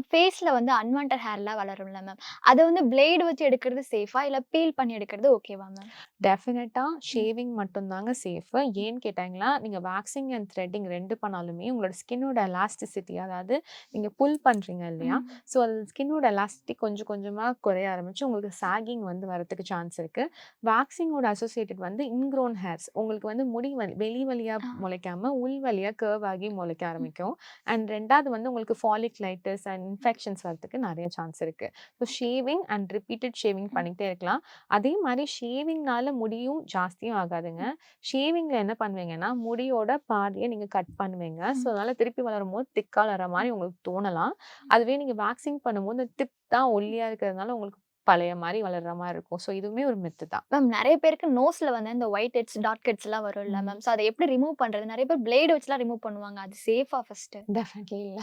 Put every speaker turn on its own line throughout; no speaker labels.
ஃபேஸ்ல வந்து unwanted ஹேர்லாம் வளரும்ல ma'am. அத வந்து பிளேடு வச்சு எடுக்கிறது சேஃபா? இல்ல பீல் பண்ணி எடுக்கிறது ஓகேவா மேம்?
டெஃபினட்டா
ம்.
ஷேவிங் மட்டும் தாங்க சேஃப். ஏன்னு கேட்டாங்கன்னா, நீங்க வேக்சிங் அண்ட் த்ரெட்டிங் 2 பண்ணாலுமே உங்களோட ஸ்கின்னோட எலாஸ்டிசிட்டி அதாவது நீங்க புல் பண்றீங்க இல்லையா?
ம்.
ஸோ அது ஸ்கின்னோட எலாஸ்டிசிட்டி கொஞ்சம் கொஞ்சமா குறைய ஆரம்பிச்சு உங்களுக்கு சாகிங் வந்து வரதுக்கு சான்ஸ் இருக்கு. வேக்சிங்கோட அசோசியேட்டட் வந்து இன்க்ரோன் ஹேர்ஸ் உங்களுக்கு வந்து முடி வெளி வழியா
ஆ.
முளைக்காம உள் வழியா கர்வ் ஆகி முளைக்க
ம்.
ஆரம்பிக்கும். அண்ட் 2வது வந்து உங்களுக்கு ஃபாலிகுலைட்டிஸ் அண்ட் இன்ஃபெக்ஷன்ஸ் வரதுக்கு நெறைய சான்ஸ் இருக்கு. So shaving and repeated shaving
ம்.
பண்ணிக்கிட்டே இருக்கலாம். அதே மாரி ஷேவிங்னால முடியும் ஜாஸ்தியும் ஆகாதுங்க.
ம்.
ஷேவிங்ல என்ன பண்ணுவீங்கன்னா, முடியோட பாதிய நீங்க கட் பண்ணுவீங்க. ஸோ,
ம்.
அதனால திருப்பி வளரும்போது திக்கா வர மாரி உங்களுக்கு தோணலாம். அதுவே நீங்க வேக்சிங் பண்ணும்போது டிப் தான் ஒல்லியா இருக்கிறதுனால உங்களுக்கு பழைய மாரி வளர்ற மாரி இருக்கும். ஸோ, இதுவுமே ஒரு மித்து தான்.
மேம் நெறைய பேருக்கு நோஸ்ல வந்து இந்த ஒயிட் ஹெட்ஸ், டார்க் ஹெட்ஸ்லாம் வரும்ல
ம்.
மேம். ஸோ அத எப்படி ரிமூவ் பண்றது? நெறைய பேர் பிளேடு வச்சுலாம் ரிமூவ் பண்ணுவாங்க. அது சேஃபா ஃபர்ஸ்ட்டு?
டெஃபினெட்லி இல்ல.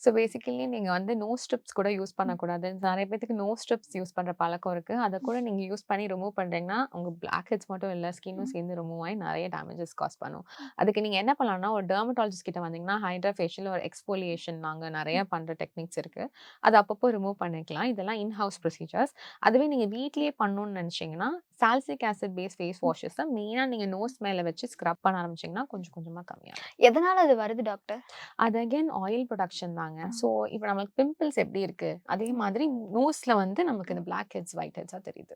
ஸோ பேசிக்கலி நீங்க வந்து நோஸ் ஸ்ட்ரிப்ஸ் கூட யூஸ்
ம்.
பண்ணக்கூடாது. நெறைய பேத்துக்கு நோஸ் ஸ்ட்ரிப்ஸ் யூஸ் பண்ற பழக்கம் இருக்கு. அத
ம்.
கூட நீங்க யூஸ் பண்ணி ரிமூவ் பண்றீங்கன்னா, உங்க பிளாக் ஹெட்ஸ் மட்டும் இல்ல, ஸ்கின்னும்
ம்.
சேர்ந்து ரிமூவ் ஆயி நெறைய டேமேஜஸ் காஸ் பண்ணும்.
ம்.
அதுக்கு நீங்க என்ன பண்ணலாம்னா, ஒரு டெர்மடாலஜிஸ்ட் கிட்ட வந்தீங்கன்னா, ஹைட்ரா ஃபேஷியல் ஒரு எக்ஸ்ஃபோலியேஷன் நாங்க நெறைய
ம்.
பண்ற டெக்னிக்ஸ் இருக்கு. அத அப்பப்போ ரிமூவ் பண்ணிக்கலாம். இதெல்லாம் இன் ஹவுஸ் ப்ரொசீஜர்ஸ். அதுவே நீங்க வீட்லயே பண்ணணும்னு நெனச்சீங்கன்னா, சாலிசிலிக் ஆசிட் பேஸ் ஃபேஸ்
ம்.
வாஷஸ மெயினா நீங்க நோஸ் மேல வச்சு ஸ்க்ரப் பண்ண ஆரம்பிச்சீங்கன்னா, கொஞ்சம் கொஞ்சமா கம்மியாகும்.
எதனால அது வருது டாக்டர்?
அது அகைன் ஆயில் புரொடக்ஷன் தாங்க.
ம்.
ஸோ, இப்ப நமக்கு பிம்பிள்ஸ் எப்படி இருக்கு? அதே
ம்.
மாதிரி நோஸ்ல வந்து நமக்கு இந்த பிளாக் ஹெட்ஸ், ஒயிட் ஹெட்ஸா தெரியுது.